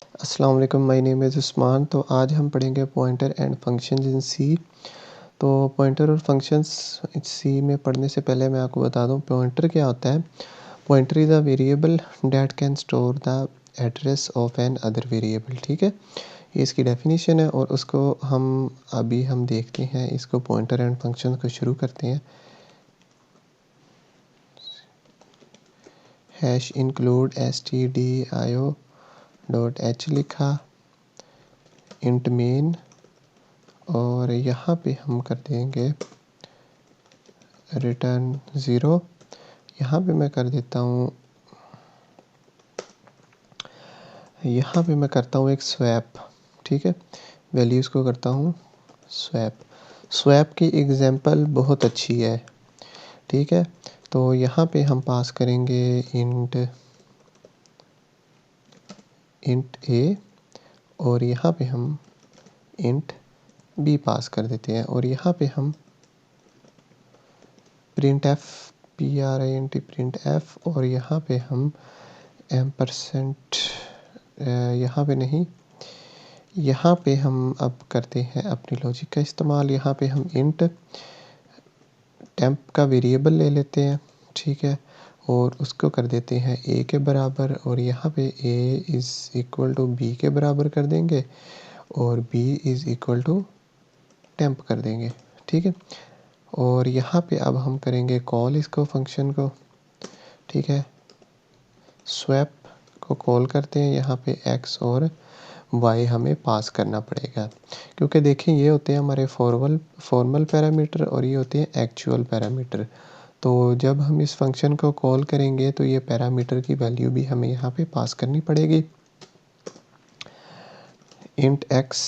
अस्सलाम वालेकुम, my name is Usman. तो आज हम पढ़ेंगे पॉइंटर एंड फंक्शंस इन सी। तो पॉइंटर और फंक्शंस सी में पढ़ने से पहले मैं आपको बता दूं पॉइंटर क्या होता है। Pointer is a variable that can store the address of another variable. ठीक है, ये इसकी डेफिनेशन है और उसको हम देखते हैं। इसको पॉइंटर एंड फंक्शन को शुरू करते हैं। Hash include stdio dot H लिखा, इंट मेन, और यहाँ पे हम कर देंगे रिटर्न 0। यहाँ पे मैं कर देता हूँ, यहाँ पे मैं करता हूँ एक स्वैप। ठीक है, वैल्यूज़ को करता हूँ स्वैप। स्वैप की एग्जांपल बहुत अच्छी है। ठीक है, तो यहाँ पे हम पास करेंगे इंट ए, और यहाँ पे हम इंट बी पास कर देते हैं, और यहाँ पे हम प्रिंट एफ, प्रिंट एफ, और यहाँ पे हम %, यहाँ पे नहीं, यहाँ पे हम अब करते हैं अपनी लॉजिक का इस्तेमाल। यहाँ पे हम इंट टेम्प का वेरिएबल ले लेते हैं। ठीक है, और उसको कर देते हैं ए के बराबर, और यहाँ पे a is equal to b के बराबर कर देंगे, और b is equal to temp कर देंगे। ठीक है, और यहाँ पे अब हम करेंगे कॉल इसको, फंक्शन को। ठीक है, स्वैप को कॉल करते हैं। यहाँ पे एक्स और वाई हमें पास करना पड़ेगा, क्योंकि देखें ये होते हैं हमारे फॉर्मल पैरामीटर और ये होते हैं एक्चुअल पैरामीटर। तो जब हम इस फंक्शन को कॉल करेंगे तो ये पैरामीटर की वैल्यू भी हमें यहाँ पे पास करनी पड़ेगी। इंट एक्स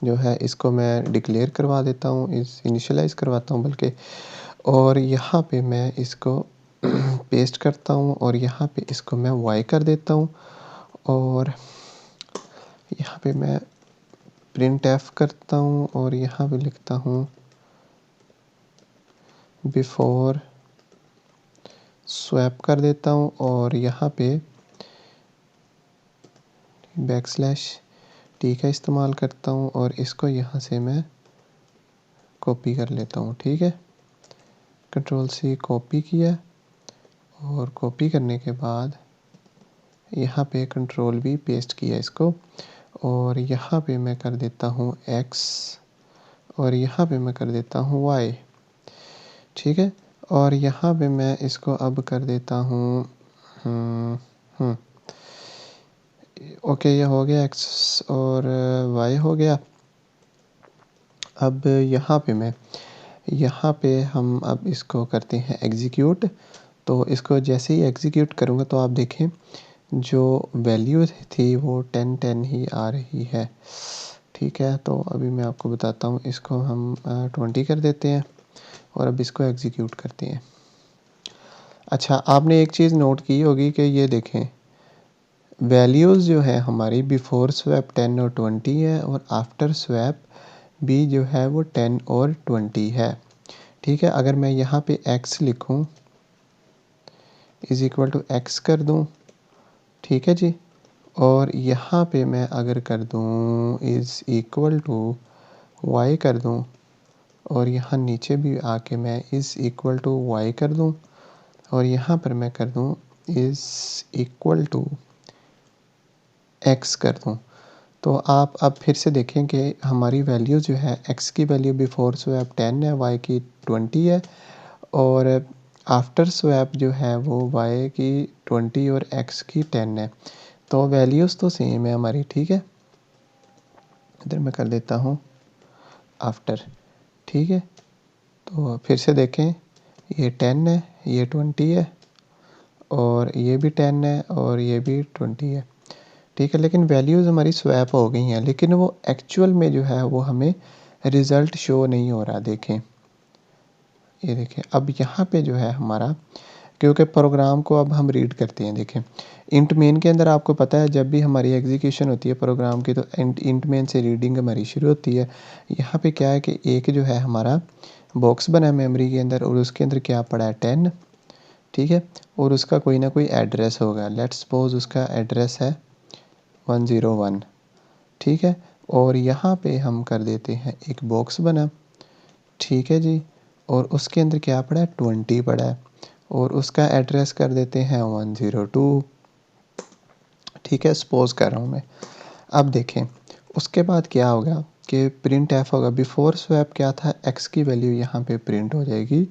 जो है इसको मैं डिक्लेयर करवा देता हूँ, इनिशियलाइज करवाता हूँ बल्कि, और यहाँ पे मैं इसको पेस्ट करता हूँ, और यहाँ पे इसको मैं वाई कर देता हूँ, और यहाँ पे मैं प्रिंट एफ करता हूँ, और यहाँ पे लिखता हूँ बिफोर स्वैप कर देता हूँ, और यहाँ पे बैकस्लैश टी का इस्तेमाल करता हूँ, और इसको यहाँ से मैं कॉपी कर लेता हूँ। ठीक है, कंट्रोल सी कॉपी किया, और कॉपी करने के बाद यहाँ पे कंट्रोल वी पेस्ट किया इसको, और यहाँ पे मैं कर देता हूँ एक्स, और यहाँ पे मैं कर देता हूँ वाई। ठीक है, और यहाँ पे मैं इसको अब कर देता हूँ ओके, ये हो गया एक्स और वाई हो गया। अब यहाँ पे हम अब इसको करते हैं एग्जीक्यूट। तो इसको जैसे ही एग्जीक्यूट करूँगा तो आप देखें जो वैल्यू थी वो 10 ही आ रही है। ठीक है, तो अभी मैं आपको बताता हूँ, इसको हम 20 कर देते हैं, और अब इसको एग्जीक्यूट करते हैं। अच्छा, आपने एक चीज़ नोट की होगी कि ये देखें वैल्यूज़ जो है हमारी बिफोर स्वैप 10 और 20 है, और आफ्टर स्वैप भी जो है वो 10 और 20 है। ठीक है, अगर मैं यहाँ पे x लिखूँ इज़ इक्वल टू एक्स कर दूँ, ठीक है जी, और यहाँ पे मैं अगर कर दूँ इज़ इक्वल टू y कर दूँ, और यहाँ नीचे भी आके मैं इज़ इक्वल टू y कर दूँ, और यहाँ पर मैं कर दूँ इज़ इक्वल टू x कर दूँ, तो आप अब फिर से देखें कि हमारी वैल्यू जो है x की वैल्यू बिफोर स्वैप 10 है, y की 20 है, और आफ्टर स्वैप जो है वो y की 20 और x की 10 है। तो वैल्यूज़ तो सेम है हमारी। ठीक है, इधर मैं कर देता हूँ आफ्टर। ठीक है, तो फिर से देखें ये 10 है, ये 20 है, और ये भी 10 है, और ये भी 20 है। ठीक है, लेकिन वैल्यूज़ हमारी स्वैप हो गई हैं, लेकिन वो एक्चुअल में जो है वो हमें रिज़ल्ट शो नहीं हो रहा। देखें, ये देखें, अब यहाँ पे जो है हमारा, क्योंकि प्रोग्राम को अब हम रीड करते हैं। देखें इंट मेन के अंदर आपको पता है जब भी हमारी एग्जीक्यूशन होती है प्रोग्राम की तो इंट मेन से रीडिंग हमारी शुरू होती है। यहाँ पे क्या है कि एक जो है हमारा बॉक्स बना है मेमोरी के अंदर, और उसके अंदर क्या पड़ा है 10। ठीक है, और उसका कोई ना कोई एड्रेस होगा। लेट्स सपोज उसका एड्रेस है 101, ठीक है। और यहाँ पे हम कर देते हैं एक बॉक्स बना, ठीक है जी। और उसके अंदर क्या पड़ा है, 20 पड़ा है, और उसका एड्रेस कर देते हैं 102, ठीक है। सपोज़ कर रहा हूँ मैं। अब देखें उसके बाद क्या होगा कि प्रिंट एफ होगा, बिफोर स्वैप क्या था, एक्स की वैल्यू यहाँ पे प्रिंट हो जाएगी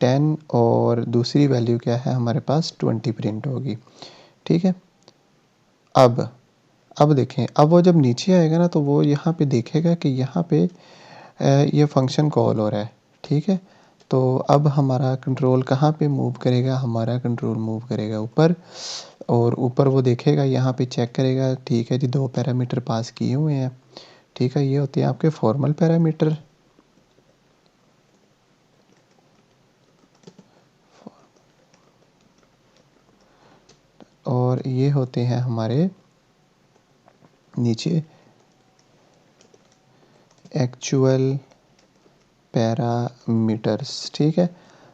10, और दूसरी वैल्यू क्या है हमारे पास 20 प्रिंट होगी, ठीक है। अब देखें, अब वो जब नीचे आएगा ना तो वो यहाँ पे देखेगा कि यहाँ पे ये फंक्शन कॉल हो रहा है, ठीक है। तो अब हमारा कंट्रोल कहाँ पे मूव करेगा, हमारा कंट्रोल मूव करेगा ऊपर, और ऊपर वो देखेगा, यहाँ पे चेक करेगा, ठीक है जी, 2 पैरामीटर पास किए हुए हैं, ठीक है। ये होते हैं आपके फॉर्मल पैरामीटर, और ये होते हैं हमारे नीचे एक्चुअल पैरामीटर्स, ठीक है।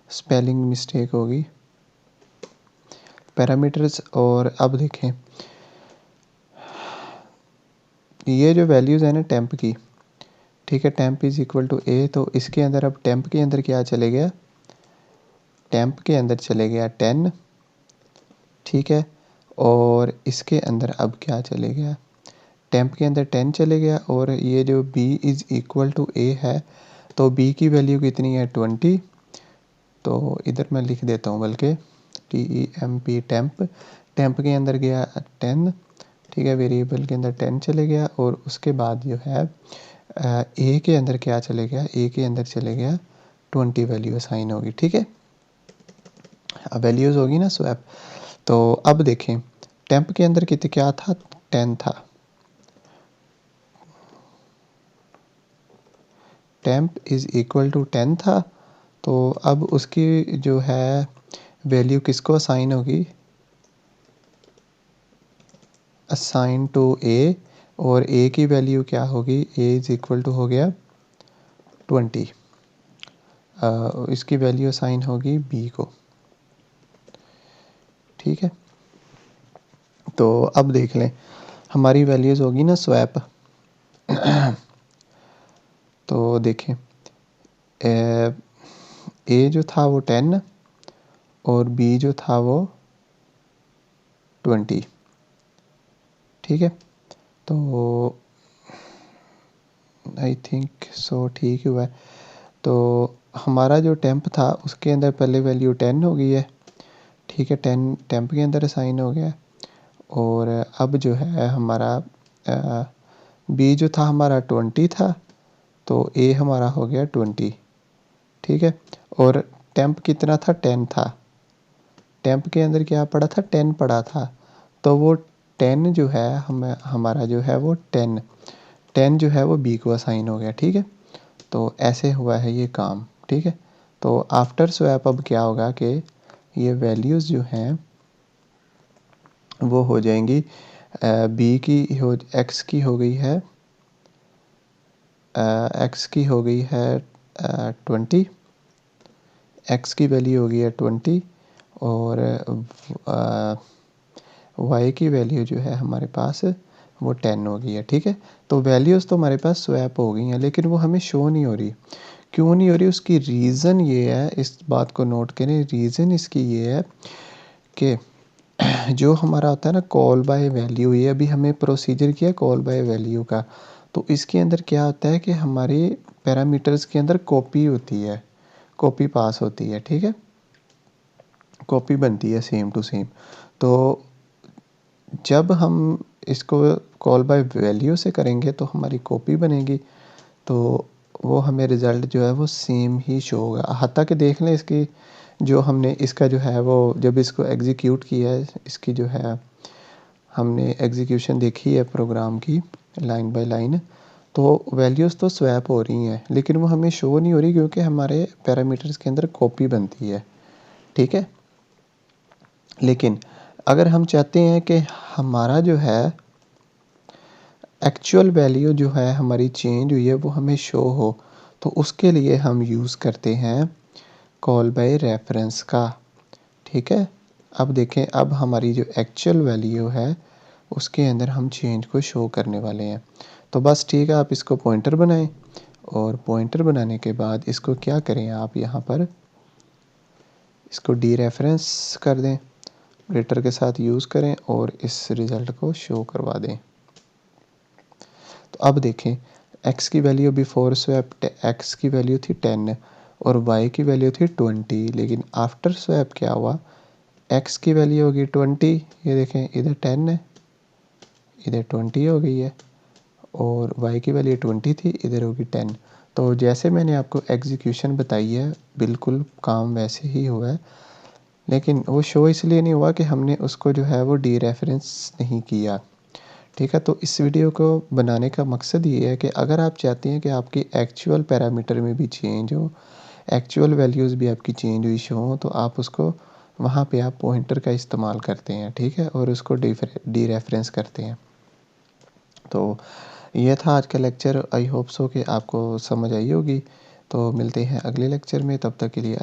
स्पेलिंग मिस्टेक होगी, पैरामीटर्स। और अब देखें ये जो वैल्यूज़ है ना टेम्प की, ठीक है, टेम्प इज़ इक्वल टू ए, तो इसके अंदर अब टेम्प के अंदर क्या चले गया, टेम्प के अंदर चले गया 10, ठीक है। और इसके अंदर अब क्या चले गया, टेम्प के अंदर 10 चले गया, और ये जो b is equal to a है, तो b की वैल्यू कितनी है 20, तो इधर मैं लिख देता हूँ बल्कि TEMP टेम्प, टेम्प के अंदर गया 10, ठीक है, वेरिएबल के अंदर 10 चले गया, और उसके बाद जो है a के अंदर क्या चले गया, a के अंदर चले गया 20 वैल्यू असाइन होगी, ठीक है। अब वैल्यूज़ होगी ना स्वैप। तो अब देखें टेम्प के अंदर कितने क्या था, 10 था, टेम्प इज़ इक्वल टू 10 था, तो अब उसकी जो है वैल्यू किसको असाइन होगी, असाइन टू ए, और ए की वैल्यू क्या होगी, ए इज़ इक्वल टू हो गया 20, इसकी वैल्यू असाइन होगी बी को, ठीक है। तो अब देख लें हमारी वैल्यूज़ होगी ना स्वैप। तो देखें ए जो था वो 10, और बी जो था वो 20, ठीक है। तो आई थिंक सो ठीक हुआ है। तो हमारा जो टेम्प था उसके अंदर पहले वैल्यू 10 हो गई है, ठीक है, 10 टेम्प के अंदर असाइन हो गया। और अब जो है हमारा बी जो था हमारा 20 था, तो ए हमारा हो गया 20, ठीक है। और टेम्प कितना था, 10 था, टेम्प के अंदर क्या पड़ा था, 10 पड़ा था, तो वो 10 जो है हमारा जो है वो 10 जो है वो बी को असाइन हो गया, ठीक है। तो ऐसे हुआ है ये काम, ठीक है। तो आफ्टर स्वैप अब क्या होगा कि ये वैल्यूज़ जो हैं वो हो जाएंगी, बी की हो, एक्स की हो गई है, एक्स की हो गई है 20, एक्स की वैल्यू हो गई है 20, और वाई की वैल्यू जो है हमारे पास वो 10 हो गई है, ठीक है। तो वैल्यूज़ तो हमारे पास स्वैप हो गई हैं, लेकिन वो हमें शो नहीं हो रही, क्यों नहीं हो रही, उसकी रीज़न ये है, इस बात को नोट करें, रीज़न इसकी ये है कि जो हमारा होता है ना कॉल बाय वैल्यू, ये अभी हमें प्रोसीजर किया कॉल बाय वैल्यू का, तो इसके अंदर क्या होता है कि हमारे पैरामीटर्स के अंदर कॉपी होती है, कॉपी पास होती है, ठीक है, कॉपी बनती है सेम टू सेम। तो जब हम इसको कॉल बाय वैल्यू से करेंगे तो हमारी कॉपी बनेगी, तो वो हमें रिज़ल्ट जो है वो सेम ही शो होगा। हत्ता कि देख लें इसकी जो हमने इसका जो है वो जब इसको एग्जीक्यूट किया है, इसकी जो है हमने एग्जीक्यूशन देखी है प्रोग्राम की लाइन बाय लाइन, तो वैल्यूज़ तो स्वैप हो रही हैं, लेकिन वो हमें शो नहीं हो रही क्योंकि हमारे पैरामीटर्स के अंदर कॉपी बनती है, ठीक है। लेकिन अगर हम चाहते हैं कि हमारा जो है एक्चुअल वैल्यू जो है हमारी चेंज हुई है वो हमें शो हो, तो उसके लिए हम यूज़ करते हैं कॉल बाय रेफरेंस का, ठीक है। अब देखें, अब हमारी जो एक्चुअल वैल्यू है उसके अंदर हम चेंज को शो करने वाले हैं। तो बस ठीक है, आप इसको पॉइंटर बनाएं और पॉइंटर बनाने के बाद इसको क्या करें, आप यहाँ पर इसको डी रेफरेंस कर दें, ऑपरेटर के साथ यूज़ करें और इस रिज़ल्ट को शो करवा दें। तो अब देखें, x की वैल्यू बिफोर स्वैप x की वैल्यू थी 10 और y की वैल्यू थी 20, लेकिन आफ्टर स्वैप क्या हुआ, x की वैल्यू होगी 20, ये देखें इधर 10 है, इधर 20 हो गई है, और y की वैल्यू 20 थी, इधर होगी 10। तो जैसे मैंने आपको एग्जीक्यूशन बताई है बिल्कुल काम वैसे ही हुआ है, लेकिन वो शो इसलिए नहीं हुआ कि हमने उसको जो है वो डी रेफरेंस नहीं किया। ठीक है, तो इस वीडियो को बनाने का मकसद ये है कि अगर आप चाहते हैं कि आपकी एक्चुअल पैरामीटर में भी चेंज हो, एक्चुअल वैल्यूज़ भी आपकी चेंज हुई शो हो, तो आप उसको वहाँ पे आप पॉइंटर का इस्तेमाल करते हैं, ठीक है, और उसको डी रेफरेंस करते हैं। तो ये था आज का लेक्चर, आई होप सो कि आपको समझ आई होगी। तो मिलते हैं अगले लेक्चर में, तब तक के लिए